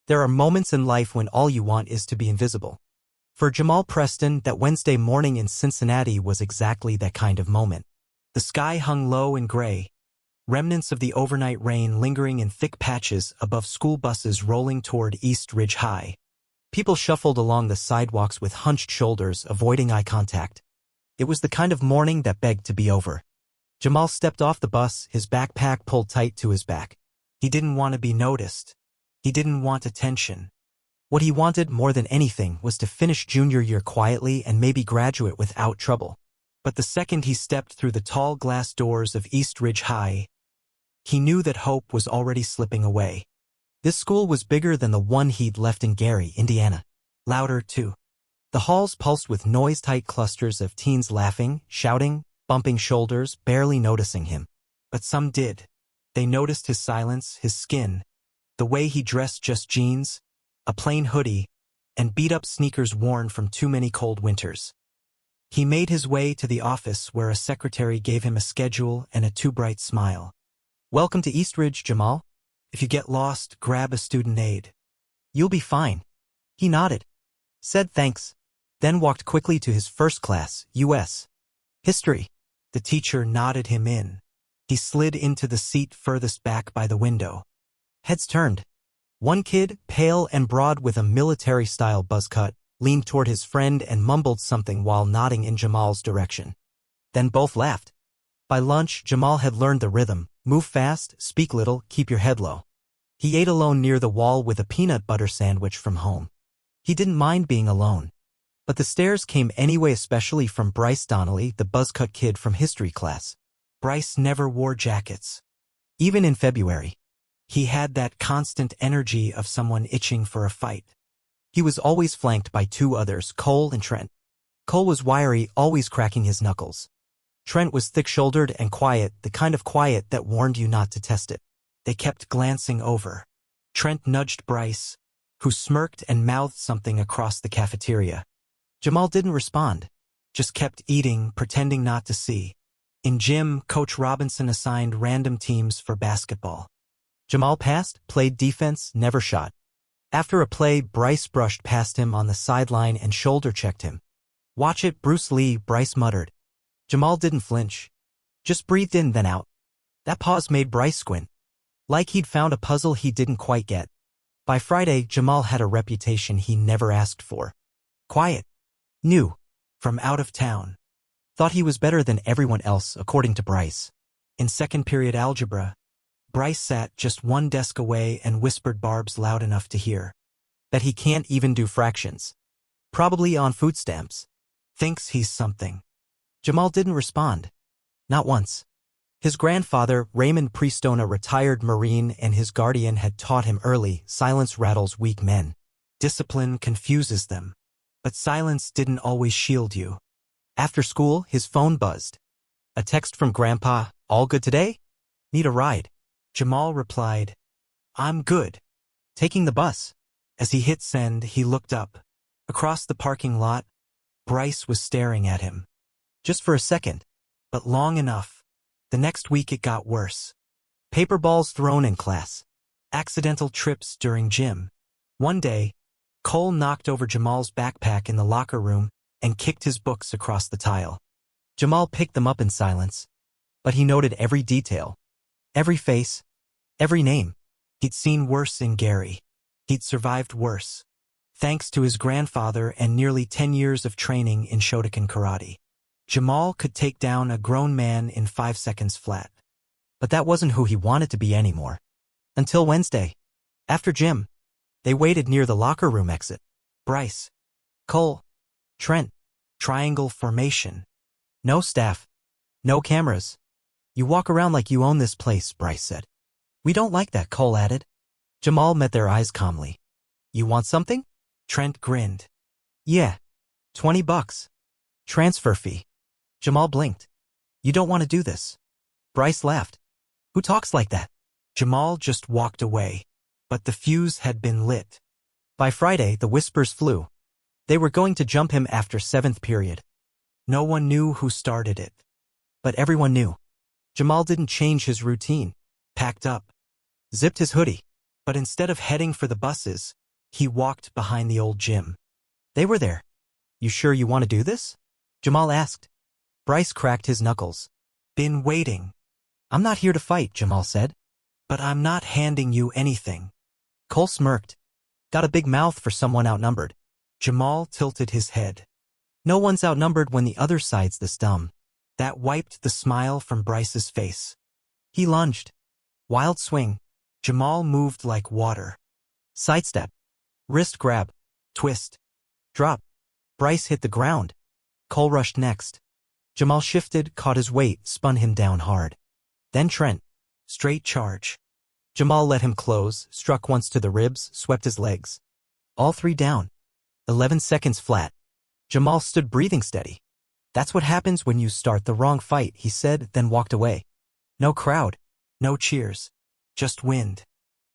There are moments in life when all you want is to be invisible. For Jamal Preston, that Wednesday morning in Cincinnati was exactly that kind of moment. The sky hung low and gray, remnants of the overnight rain lingering in thick patches above school buses rolling toward East Ridge High. People shuffled along the sidewalks with hunched shoulders, avoiding eye contact. It was the kind of morning that begged to be over. Jamal stepped off the bus, his backpack pulled tight to his back. He didn't want to be noticed. He didn't want attention. What he wanted more than anything was to finish junior year quietly and maybe graduate without trouble. But the second he stepped through the tall glass doors of East Ridge High, he knew that hope was already slipping away. This school was bigger than the one he'd left in Gary, Indiana. Louder, too. The halls pulsed with noise-tight clusters of teens laughing, shouting, bumping shoulders, barely noticing him. But some did. They noticed his silence, his skin, the way he dressed, just jeans, a plain hoodie, and beat-up sneakers worn from too many cold winters. He made his way to the office where a secretary gave him a schedule and a too-bright smile. "Welcome to Eastridge, Jamal. If you get lost, grab a student aid. You'll be fine." He nodded, said thanks, then walked quickly to his first class, U.S. History. The teacher nodded him in. He slid into the seat furthest back by the window. Heads turned. One kid, pale and broad with a military-style buzz cut, leaned toward his friend and mumbled something while nodding in Jamal's direction. Then both laughed. By lunch, Jamal had learned the rhythm: move fast, speak little, keep your head low. He ate alone near the wall with a peanut butter sandwich from home. He didn't mind being alone. But the stares came anyway, especially from Bryce Donnelly, the buzzcut kid from history class. Bryce never wore jackets. Even in February. He had that constant energy of someone itching for a fight. He was always flanked by two others, Cole and Trent. Cole was wiry, always cracking his knuckles. Trent was thick-shouldered and quiet, the kind of quiet that warned you not to test it. They kept glancing over. Trent nudged Bryce, who smirked and mouthed something across the cafeteria. Jamal didn't respond, just kept eating, pretending not to see. In gym, Coach Robinson assigned random teams for basketball. Jamal passed, played defense, never shot. After a play, Bryce brushed past him on the sideline and shoulder-checked him. "Watch it, Bruce Lee," Bryce muttered. Jamal didn't flinch. Just breathed in, then out. That pause made Bryce squint. Like he'd found a puzzle he didn't quite get. By Friday, Jamal had a reputation he never asked for. Quiet. New. From out of town. Thought he was better than everyone else, according to Bryce. In second period algebra, Bryce sat just one desk away and whispered barbs loud enough to hear. That he can't even do fractions. Probably on food stamps. Thinks he's something. Jamal didn't respond. Not once. His grandfather, Raymond Priestone, a retired Marine, and his guardian had taught him early, silence rattles weak men. Discipline confuses them. But silence didn't always shield you. After school, his phone buzzed. A text from Grandpa, "All good today? Need a ride?" Jamal replied, "I'm good. Taking the bus." As he hit send, he looked up. Across the parking lot, Bryce was staring at him. Just for a second, but long enough. The next week it got worse. Paper balls thrown in class. Accidental trips during gym. One day, Cole knocked over Jamal's backpack in the locker room and kicked his books across the tile. Jamal picked them up in silence, but he noted every detail. Every face. Every name. He'd seen worse in Gary. He'd survived worse. Thanks to his grandfather and nearly 10 years of training in Shotokan karate. Jamal could take down a grown man in 5 seconds flat. But that wasn't who he wanted to be anymore. Until Wednesday. After gym, they waited near the locker room exit. Bryce, Cole, Trent, triangle formation. No staff. No cameras. "You walk around like you own this place," Bryce said. "We don't like that," Cole added. Jamal met their eyes calmly. "You want something?" Trent grinned. "Yeah. $20. Transfer fee." Jamal blinked. "You don't want to do this." Bryce laughed. "Who talks like that?" Jamal just walked away. But the fuse had been lit. By Friday, the whispers flew. They were going to jump him after 7th period. No one knew who started it. But everyone knew. Jamal didn't change his routine. Packed up. Zipped his hoodie. But instead of heading for the buses, he walked behind the old gym. They were there. You sure you want to do this? Jamal asked. Bryce cracked his knuckles. Been waiting. I'm not here to fight, Jamal said. But I'm not handing you anything. Cole smirked. Got a big mouth for someone outnumbered. Jamal tilted his head. No one's outnumbered when the other side's this dumb. That wiped the smile from Bryce's face. He lunged. Wild swing. Jamal moved like water. Sidestep. Wrist grab. Twist. Drop. Bryce hit the ground. Cole rushed next. Jamal shifted, caught his weight, spun him down hard. Then Trent. Straight charge. Jamal let him close, struck once to the ribs, swept his legs. All three down. 11 seconds flat. Jamal stood breathing steady. That's what happens when you start the wrong fight, he said, then walked away. No crowd. No cheers. Just wind.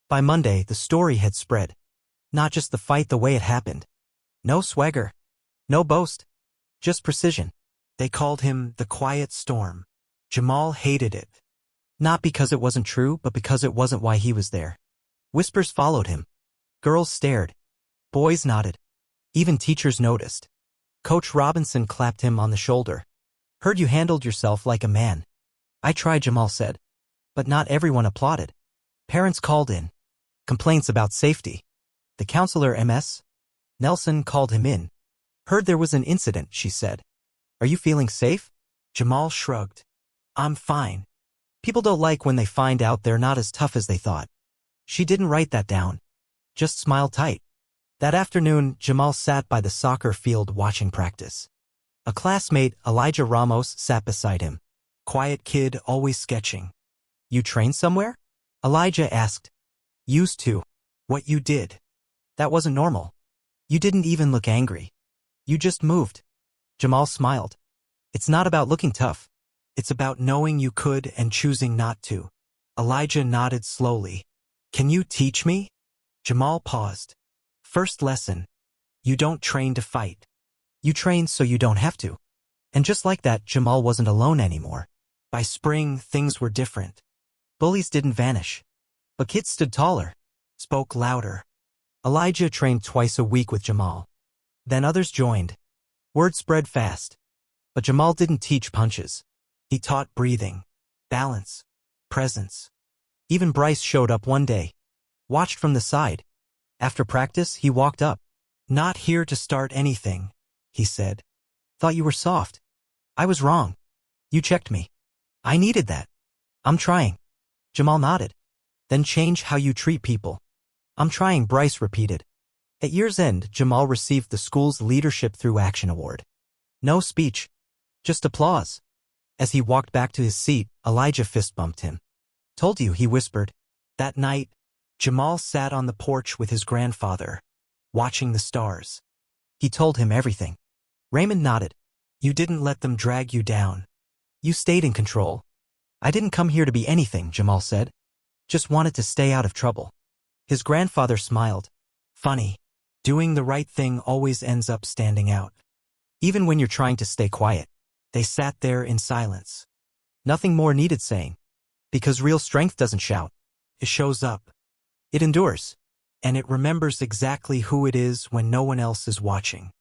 By Monday, the story had spread. Not just the fight the way it happened. No swagger. No boast. Just precision. They called him the Quiet Storm. Jamal hated it. Not because it wasn't true, but because it wasn't why he was there. Whispers followed him. Girls stared. Boys nodded. Even teachers noticed. Coach Robinson clapped him on the shoulder. Heard you handled yourself like a man. I tried, Jamal said. But not everyone applauded. Parents called in. Complaints about safety. The counselor, Ms. Nelson, called him in. Heard there was an incident, she said. Are you feeling safe? Jamal shrugged. I'm fine. People don't like when they find out they're not as tough as they thought. She didn't write that down. Just smiled tight. That afternoon, Jamal sat by the soccer field watching practice. A classmate, Elijah Ramos, sat beside him. Quiet kid, always sketching. You train somewhere? Elijah asked. Used to. What you did. That wasn't normal. You didn't even look angry. You just moved. Jamal smiled. It's not about looking tough. It's about knowing you could and choosing not to. Elijah nodded slowly. Can you teach me? Jamal paused. First lesson. You don't train to fight. You train so you don't have to. And just like that, Jamal wasn't alone anymore. By spring, things were different. Bullies didn't vanish. But kids stood taller, spoke louder. Elijah trained twice a week with Jamal. Then others joined. Word spread fast. But Jamal didn't teach punches. He taught breathing, balance, presence. Even Bryce showed up one day. Watched from the side. After practice, he walked up. Not here to start anything, he said. Thought you were soft. I was wrong. You checked me. I needed that. I'm trying. Jamal nodded. Then change how you treat people. I'm trying, Bryce repeated. At year's end, Jamal received the school's Leadership Through Action Award. No speech. Just applause. As he walked back to his seat, Elijah fist-bumped him. Told you, he whispered. That night, Jamal sat on the porch with his grandfather, watching the stars. He told him everything. Raymond nodded. You didn't let them drag you down. You stayed in control. I didn't come here to be anything, Jamal said. Just wanted to stay out of trouble. His grandfather smiled. Funny. Doing the right thing always ends up standing out. Even when you're trying to stay quiet. They sat there in silence. Nothing more needed saying. Because real strength doesn't shout. It shows up. It endures. And it remembers exactly who it is when no one else is watching.